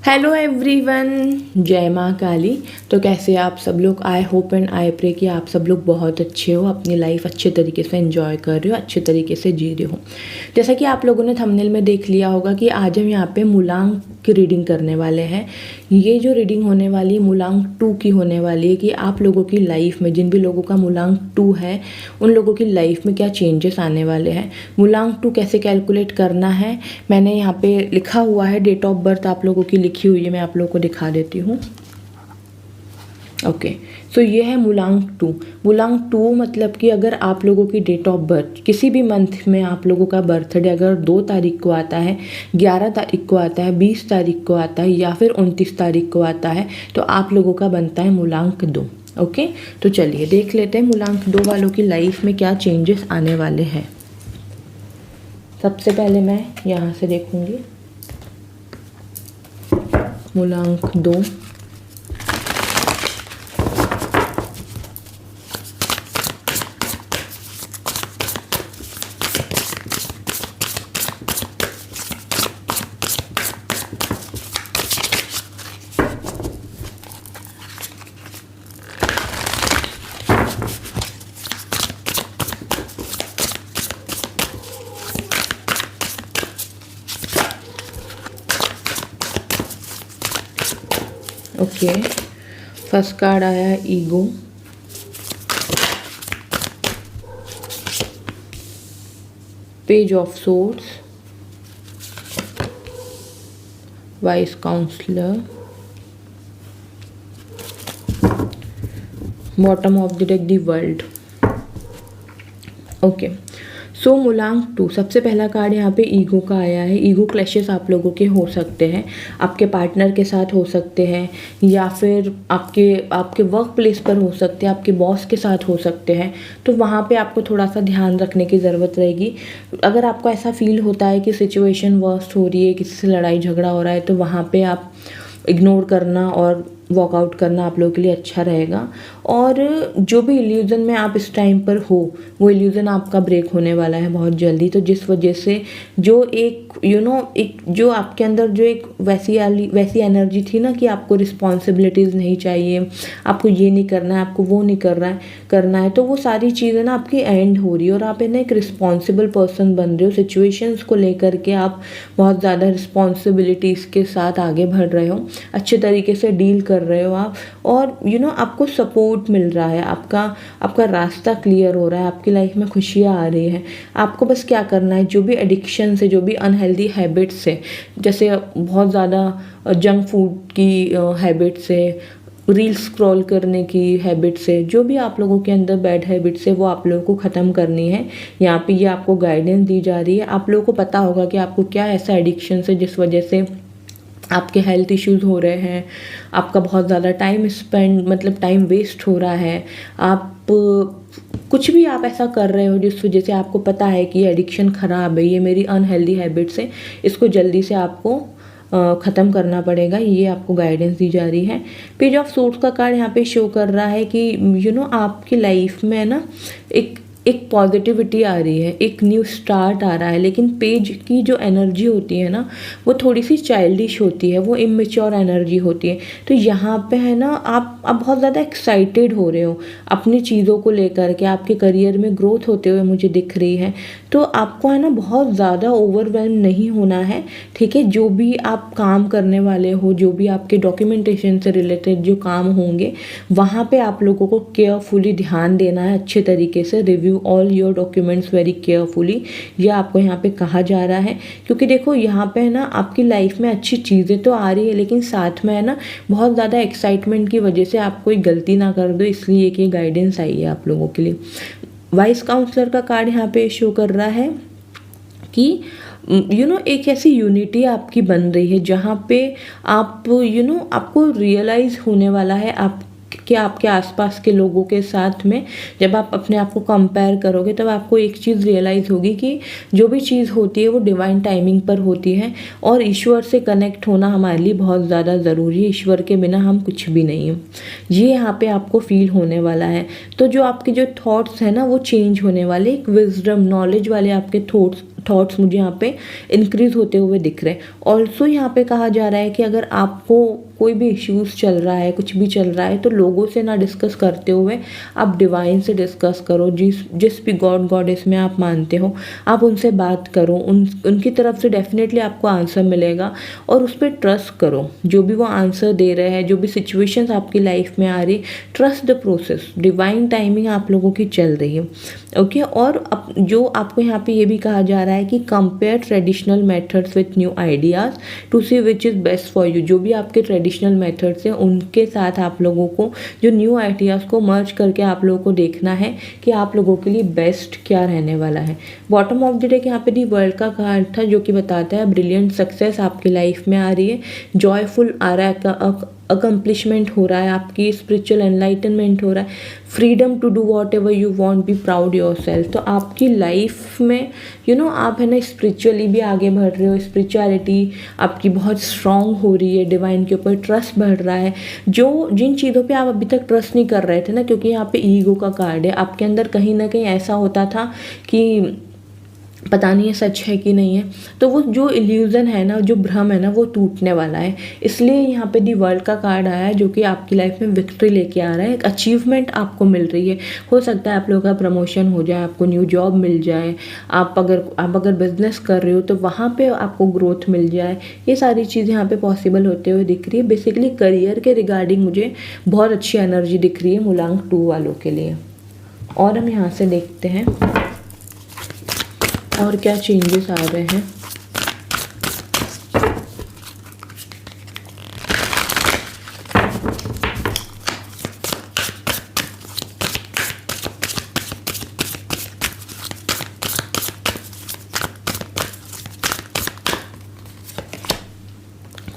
Hello everyone, जय माँ काली। तो कैसे आप सब लोग? I hope and I pray कि आप सब लोग बहुत अच्छे हो, अपनी लाइफ अच्छे तरीके से एंजॉय कर रहे हो, अच्छे तरीके से जी रहे हो। जैसा कि आप लोगों ने थंबनेल में देख लिया होगा कि आज हम यहाँ पे मूलांक की रीडिंग करने वाले हैं। ये जो रीडिंग होने वाली है मूलांक 2 की होने वाली है कि आप लोगों की लाइफ में, जिन भी लोगों का मूलांक 2 है, उन लोगों की लाइफ में क्या चेंजेस आने वाले हैं। मूलांक 2 कैसे कैलकुलेट करना है मैंने यहाँ पे लिखा हुआ है। डेट ऑफ बर्थ आप लोगों की लिखी हुई है, मैं आप लोगों को दिखा देती हूँ। ओके, सो ये है मूलांक 2। मूलांक 2 मतलब कि अगर आप लोगों की डेट ऑफ बर्थ किसी भी मंथ में आप लोगों का बर्थडे अगर 2 तारीख को आता है, 11 तारीख को आता है, 20 तारीख को आता है या फिर 29 तारीख को आता है, तो आप लोगों का बनता है मूलांक 2। ओके, तो चलिए देख लेते हैं मूलांक 2 वालों की लाइफ में क्या चेंजेस आने वाले हैं। सबसे पहले मैं यहाँ से देखूंगी मूलांक 2। ओके, फर्स्ट कार्ड आया है ego, page of swords, vice counsellor, bottom of the deck the world. Okay, so मूलांक 2 सबसे पहला कार्ड यहाँ पे ईगो का आया है। ईगो क्लैशेस आप लोगों के हो सकते हैं, आपके पार्टनर के साथ हो सकते हैं या फिर आपके वर्क प्लेस पर हो सकते हैं, आपके बॉस के साथ हो सकते हैं। तो वहाँ पे आपको थोड़ा सा ध्यान रखने की ज़रूरत रहेगी। अगर आपको ऐसा फील होता है कि सिचुएशन वर्स्ट हो रही है, किसी से लड़ाई झगड़ा हो रहा है, तो वहाँ पे आप इग्नोर करना और वॉकआउट करना आप लोगों के लिए अच्छा रहेगा। और जो भी इल्यूज़न में आप इस टाइम पर हो, वो इल्यूज़न आपका ब्रेक होने वाला है बहुत जल्दी। तो जिस वजह से जो एक एक जो आपके अंदर जो एक वैसी एनर्जी थी ना कि आपको रिस्पॉन्सिबिलिटीज़ नहीं चाहिए, आपको ये नहीं करना है, आपको वो नहीं करना है, तो वो सारी चीज़ें ना आपकी एंड हो रही है और आप एक रिस्पॉन्सिबल पर्सन बन रहे हो। सिचुएशंस को लेकर के आप बहुत ज़्यादा रिस्पॉन्सिबिलिटीज़ के साथ आगे बढ़ रहे हो, अच्छे तरीके से डील कर रहे हो आप। और आपको सपोर्ट मिल रहा है, आपका रास्ता क्लियर हो रहा है, आपकी लाइफ में खुशियाँ आ रही हैं। आपको बस क्या करना है, जो भी एडिक्शन से, जो भी अनहेल्दी हैबिट्स से, जैसे बहुत ज़्यादा जंक फूड की हैबिट से, रील स्क्रॉल करने की हैबिट से, जो भी आप लोगों के अंदर बैड हैबिट्स है वो आप लोगों को ख़त्म करनी है। यहाँ पे ये आपको गाइडेंस दी जा रही है। आप लोगों को पता होगा कि आपको क्या ऐसा एडिक्शन है जिस वजह से आपके हेल्थ इश्यूज़ हो रहे हैं, आपका बहुत ज़्यादा टाइम स्पेंड मतलब टाइम वेस्ट हो रहा है, आप कुछ भी आप ऐसा कर रहे हो जिस वजह से आपको पता है कि ये एडिक्शन ख़राब है, ये मेरी अनहेल्दी हैबिट्स है, इसको जल्दी से आपको ख़त्म करना पड़ेगा। ये आपको गाइडेंस दी जा रही है। पेज ऑफ सोर्ड्स का कार्ड यहाँ पे शो कर रहा है कि आपकी लाइफ में ना एक पॉजिटिविटी आ रही है, एक न्यू स्टार्ट आ रहा है। लेकिन पेज की जो एनर्जी होती है ना, वो थोड़ी सी चाइल्डिश होती है, वो इमेच्योर एनर्जी होती है। तो यहाँ पे है ना, आप बहुत ज़्यादा एक्साइटेड हो रहे हो अपनी चीज़ों को लेकर के, आपके करियर में ग्रोथ होते हुए मुझे दिख रही है। तो आपको है ना बहुत ज़्यादा ओवरवेल्म नहीं होना है, ठीक है। जो भी आप काम करने वाले हो, जो भी आपके डॉक्यूमेंटेशन से रिलेटेड जो काम होंगे, वहाँ पे आप लोगों को केयरफुली ध्यान देना है, अच्छे तरीके से review all your documents very carefully, ये आपको यहाँ पे कहा जा रहा है। क्योंकि देखो यहाँ पे है ना, आपकी लाइफ में अच्छी चीज़ें तो आ रही है, लेकिन साथ में है ना बहुत ज़्यादा एक्साइटमेंट की वजह से आप कोई गलती ना कर दो, इसलिए कि गाइडेंस आई है आप लोगों के लिए। वाइस काउंसलर का कार्ड यहाँ पे शो कर रहा है कि एक ऐसी यूनिटी आपकी बन रही है जहाँ पे आप आपको रियलाइज़ होने वाला है आप कि आपके आसपास के लोगों के साथ में जब आप अपने आप को कंपेयर करोगे, तब आपको एक चीज़ रियलाइज़ होगी कि जो भी चीज़ होती है वो डिवाइन टाइमिंग पर होती है और ईश्वर से कनेक्ट होना हमारे लिए बहुत ज़्यादा ज़रूरी है। ईश्वर के बिना हम कुछ भी नहीं हैं, ये यहाँ पे आपको फील होने वाला है। तो जो आपके जो थॉट्स हैं ना, वो चेंज होने वाले, एक विजडम नॉलेज वाले आपके थॉट्स मुझे यहाँ पे इंक्रीज होते हुए दिख रहे हैं। ऑल्सो यहाँ पे कहा जा रहा है कि अगर आपको कोई भी इश्यूज चल रहा है, कुछ भी चल रहा है, तो लोगों से ना डिस्कस करते हुए आप डिवाइन से डिस्कस करो। जिस भी गॉड गॉडेस में आप मानते हो, आप उनसे बात करो, उनकी तरफ से डेफिनेटली आपको आंसर मिलेगा और उस पर ट्रस्ट करो। जो भी वो आंसर दे रहे हैं, जो भी सिचुएशंस आपकी लाइफ में आ रही, trust the process. Divine timing आप लोगों की चल रही है, ओके। और जो आपको यहाँ पे ये भी कहा जा रहा है कि compare traditional methods with new ideas to see which is best for you. जो भी आपके ट्रेडिशनल मेथड्स हैं उनके साथ आप लोगों को जो न्यू आइडियाज़ को मर्ज करके आप लोगों को देखना है कि आप लोगों के लिए बेस्ट क्या रहने वाला है। बॉटम ऑफ द डे के यहाँ पे दी वर्ल्ड का कार्ड था, जो कि बताता है ब्रिलियंट सक्सेस आपकी लाइफ में आ रही है, जॉयफुल आ रहा है, अकम्पलिशमेंट हो रहा है, आपकी स्पिरिचुअल एनलाइटनमेंट हो रहा है, freedom to do whatever you want, be proud yourself. तो आपकी लाइफ में आप है ना स्पिरिचुअली भी आगे बढ़ रहे हो, स्पिरिचुअलिटी आपकी बहुत स्ट्रांग हो रही है, डिवाइन के ऊपर ट्रस्ट बढ़ रहा है। जिन चीज़ों पे आप अभी तक ट्रस्ट नहीं कर रहे थे ना, क्योंकि यहाँ पे ईगो का कार्ड है, आपके अंदर कहीं ना कहीं ऐसा होता था कि पता नहीं ये सच है कि नहीं है, तो वो जो इल्यूज़न है ना, जो भ्रम है ना, वो टूटने वाला है। इसलिए यहाँ पे दी वर्ल्ड का कार्ड आया है, जो कि आपकी लाइफ में विक्ट्री लेके आ रहा है, एक अचीवमेंट आपको मिल रही है। हो सकता है आप लोगों का प्रमोशन हो जाए, आपको न्यू जॉब मिल जाए, आप अगर बिजनेस कर रहे हो तो वहाँ पे आपको ग्रोथ मिल जाए। ये सारी चीज़ें यहाँ पे पॉसिबल होते हुए दिख रही है। बेसिकली करियर के रिगार्डिंग मुझे बहुत अच्छी एनर्जी दिख रही है मूलांक 2 वालों के लिए। और हम यहाँ से देखते हैं और क्या चेंजेस आ रहे हैं।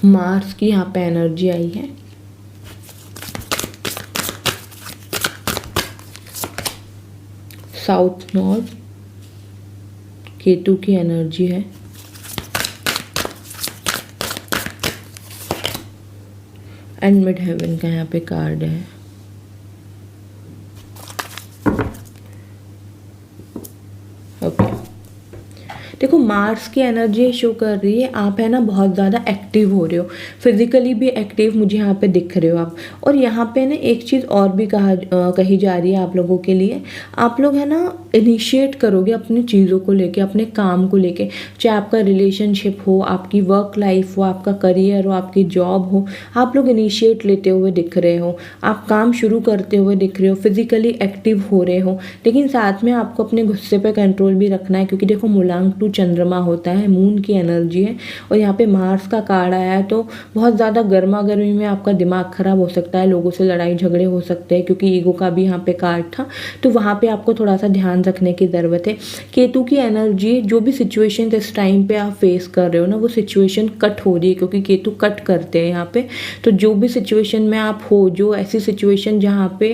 मार्स की यहाँ पे एनर्जी आई है, साउथ नॉर्थ केतु की एनर्जी है, एंड मिड हेवन का यहाँ पे कार्ड है। ओके, देखो मार्स की एनर्जी शो कर रही है, आप है ना बहुत ज़्यादा एक्टिव हो रहे हो, फिजिकली भी एक्टिव मुझे यहाँ पे दिख रहे हो आप। और यहाँ पे ना एक चीज़ और भी कही जा रही है आप लोगों के लिए, आप लोग है ना इनिशिएट करोगे अपनी चीज़ों को लेके, अपने काम को लेके, चाहे आपका रिलेशनशिप हो, आपकी वर्क लाइफ हो, आपका करियर हो, आपकी जॉब हो, आप लोग इनिशिएट लेते हुए दिख रहे हो, आप काम शुरू करते हुए दिख रहे हो, फिजिकली एक्टिव हो रहे हो। लेकिन साथ में आपको अपने गुस्से पे कंट्रोल भी रखना है, क्योंकि देखो मूलांक 2 चंद्रमा होता है, मून की एनर्जी है, और यहाँ पे मार्स का कार्ड आया है, तो बहुत ज़्यादा गर्मा गर्मी में आपका दिमाग खराब हो सकता है, लोगों से लड़ाई झगड़े हो सकते हैं, क्योंकि ईगो का भी यहाँ पे कार्ड था, तो वहाँ पे आपको थोड़ा सा ध्यान रखने की ज़रूरत है। केतु की एनर्जी, जो भी सिचुएशन इस टाइम पे आप फेस कर रहे हो ना, वो सिचुएशन कट हो रही है, क्योंकि केतु कट करते हैं यहाँ पे। तो जो भी सिचुएशन में आप हो, जो ऐसी सिचुएशन जहाँ पे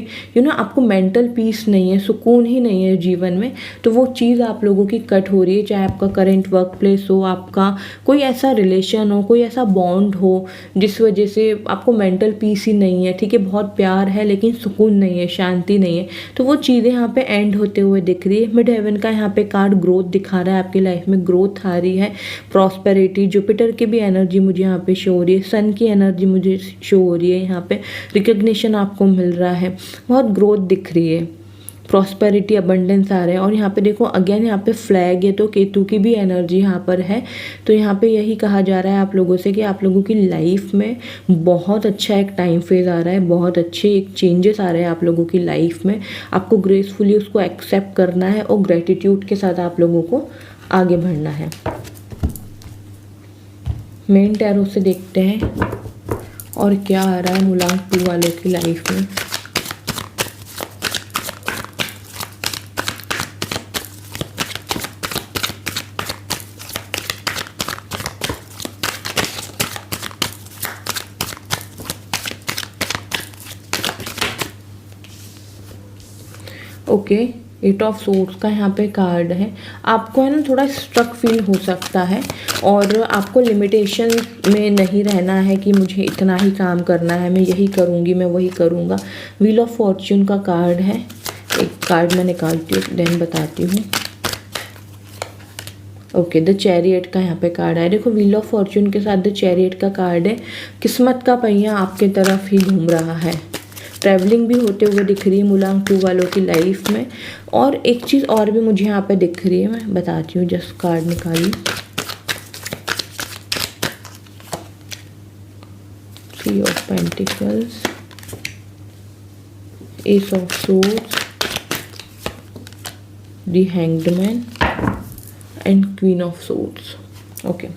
आपको मेंटल पीस नहीं है, सुकून ही नहीं है जीवन में, तो वो चीज़ आप लोगों की कट हो रही है। चाहे आपका करंट वर्क प्लेस हो, आपका कोई ऐसा रिलेशन हो, कोई ऐसा बॉन्ड हो जिस वजह से आपको मेंटल पीस ही नहीं है, ठीक है, बहुत प्यार है लेकिन सुकून नहीं है, शांति नहीं है, तो वो चीज़ें यहाँ पे एंड होते हुए दिख रही है। मिड हेवन का यहाँ पे कार्ड ग्रोथ दिखा रहा है, आपकी लाइफ में ग्रोथ आ रही है, प्रॉस्पेरिटी, जुपिटर की भी एनर्जी मुझे यहाँ पे शो हो रही है, सन की एनर्जी मुझे शो हो रही है, यहाँ पे रिकग्निशन आपको मिल रहा है, बहुत ग्रोथ दिख रही है, प्रॉस्पेरिटी, अबंडेंस आ रहा है। और यहाँ पे देखो अगेन यहाँ पे फ्लैग है, तो केतु की भी एनर्जी यहाँ पर है। तो यहाँ पे यही कहा जा रहा है आप लोगों से कि आप लोगों की लाइफ में बहुत अच्छा एक टाइम फेज आ रहा है, बहुत अच्छे एक चेंजेस आ रहे हैं आप लोगों की लाइफ में। आपको ग्रेसफुली उसको एक्सेप्ट करना है और ग्रेटिट्यूड के साथ आप लोगों को आगे बढ़ना है। मेन टैरो से देखते हैं और क्या आ रहा है मूलांक 2 वालों की लाइफ में। ओके, 8 ऑफ सोर्ड्स का यहाँ पे कार्ड है। आपको है ना थोड़ा स्ट्रक फील हो सकता है और आपको लिमिटेशन में नहीं रहना है कि मुझे इतना ही काम करना है, मैं यही करूँगी, मैं वही करूँगा। व्हील ऑफ फॉर्च्यून का कार्ड है, एक कार्ड मैं निकालती हूँ देन बताती हूँ। ओके, द चैरियट का यहाँ पे कार्ड है। देखो व्हील ऑफ फॉर्च्यून के साथ द चैरियट का कार्ड है। किस्मत का पहिया आपके तरफ ही घूम रहा है। ट्रैवलिंग भी होते हुए दिख रही है मुलांग 2 वालों की लाइफ में। और एक चीज़ और भी मुझे यहाँ पे दिख रही है, मैं बताती हूँ, जस्ट कार्ड निकाली। 3 of pentacles, S of swords, the hanged man and queen of swords. Okay,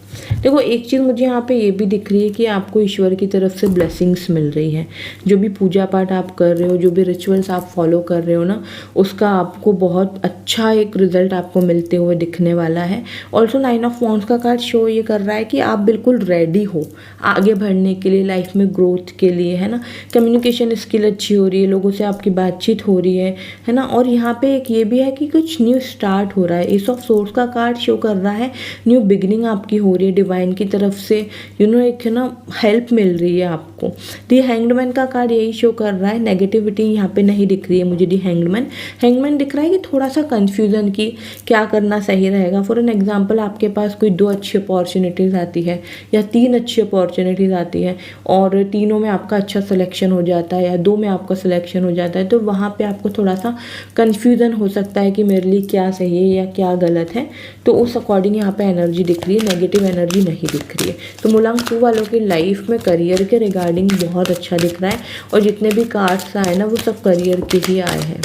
देखो एक चीज़ मुझे यहाँ पे ये भी दिख रही है कि आपको ईश्वर की तरफ से ब्लेसिंग्स मिल रही है। जो भी पूजा पाठ आप कर रहे हो, जो भी रिचुअल्स आप फॉलो कर रहे हो ना, उसका आपको बहुत अच्छा एक रिजल्ट आपको मिलते हुए दिखने वाला है। ऑल्सो 9 ऑफ वॉन्ड्स का कार्ड शो ये कर रहा है कि आप बिल्कुल रेडी हो आगे बढ़ने के लिए, लाइफ में ग्रोथ के लिए, है ना। कम्युनिकेशन स्किल अच्छी हो रही है, लोगों से आपकी बातचीत हो रही है ना। और यहाँ पे एक ये भी है कि कुछ न्यू स्टार्ट हो रहा है। एस ऑफ सोर्ड्स का कार्ड शो कर रहा है न्यू बिगिनिंग आपकी हो रही है, डिवाइन की तरफ से एक है ना हेल्प मिल रही है आपको। दी हैंग्डमैन का कार्ड यही शो कर रहा है, नेगेटिविटी यहाँ पे नहीं दिख रही है मुझे। दी हैंगमैन दिख रहा है कि थोड़ा सा कंफ्यूजन की क्या करना सही रहेगा। फॉर एन एग्जांपल, आपके पास कोई 2 अच्छी अपॉर्चुनिटीज़ आती है या 3 अच्छी अपॉर्चुनिटीज़ आती है और तीनों में आपका अच्छा सिलेक्शन हो जाता है या 2 में आपका सिलेक्शन हो जाता है, तो वहाँ पे आपको थोड़ा सा कंफ्यूजन हो सकता है कि मेरे लिए क्या सही है या क्या गलत है। तो उस अकॉर्डिंग यहाँ पे एनर्जी दिख रही है, नेगेटिव एनर्जी नहीं दिख रही है। तो मुलांग 2 वालों की लाइफ में करियर के रिगार्डिंग बहुत अच्छा दिख रहा है और जितने भी कार्ड्स आए ना वो सब करियर के ही आए हैं।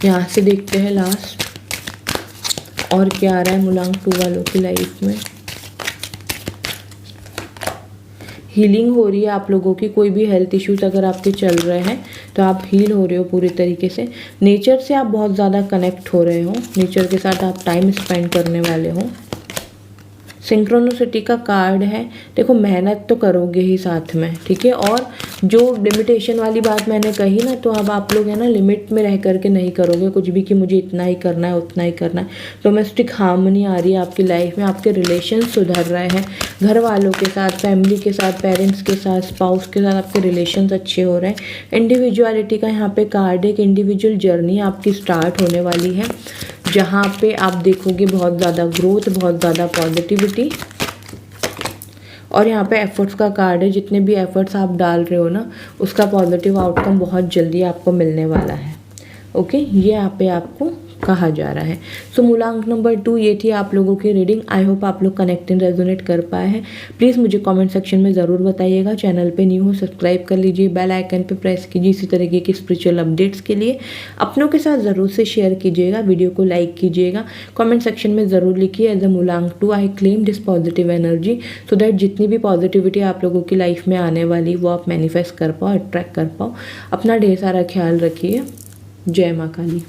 यहाँ से देखते हैं लास्ट और क्या आ रहा है मुलांग 2 वालों की लाइफ में। हीलिंग हो रही है आप लोगों की। कोई भी हेल्थ इश्यूज अगर आपके चल रहे हैं तो आप हील हो रहे हो पूरी तरीके से। नेचर से आप बहुत ज़्यादा कनेक्ट हो रहे हो, नेचर के साथ आप टाइम स्पेंड करने वाले हो। सिंक्रोनिसिटी का कार्ड है। देखो मेहनत तो करोगे ही साथ में, ठीक है। और जो लिमिटेशन वाली बात मैंने कही ना, तो अब आप लोग है ना लिमिट में रह करके नहीं करोगे कुछ भी कि मुझे इतना ही करना है उतना ही करना है। डोमेस्टिक हार्मनी आ रही है आपकी लाइफ में, आपके रिलेशन सुधर रहे हैं घर वालों के साथ, फैमिली के साथ, पेरेंट्स के साथ, स्पाउस के साथ आपके रिलेशंस अच्छे हो रहे हैं। इंडिविजुअलिटी का यहाँ पे कार्ड है, एक इंडिविजुअल जर्नी आपकी स्टार्ट होने वाली है जहाँ पे आप देखोगे बहुत ज़्यादा ग्रोथ, बहुत ज़्यादा पॉजिटिविटी। और यहाँ पे एफर्ट्स का कार्ड है, जितने भी एफर्ट्स आप डाल रहे हो ना उसका पॉजिटिव आउटकम बहुत जल्दी आपको मिलने वाला है। ओके, ये यहाँ पे आपको कहा जा रहा है। सो मुलांग नंबर 2 ये थी आप लोगों की रीडिंग। आई होप आप लोग कनेक्ट एंड रेजोनेट कर पाए हैं। प्लीज़ मुझे कमेंट सेक्शन में ज़रूर बताइएगा। चैनल पे न्यू हो सब्सक्राइब कर लीजिए, बेल आइकन पे प्रेस कीजिए इसी तरीके की स्पिरिचुअल अपडेट्स के लिए। अपनों के साथ ज़रूर से शेयर कीजिएगा, वीडियो को लाइक कीजिएगा, कॉमेंट सेक्शन में ज़रूर लिखिए एज अ मुलांग 2 I claim this positive energy, so that जितनी भी पॉजिटिविटी आप लोगों की लाइफ में आने वाली वो आप मैनिफेस्ट कर पाओ, अट्रैक्ट कर पाओ। अपना ढेर सारा ख्याल रखिए। जय माँ काली।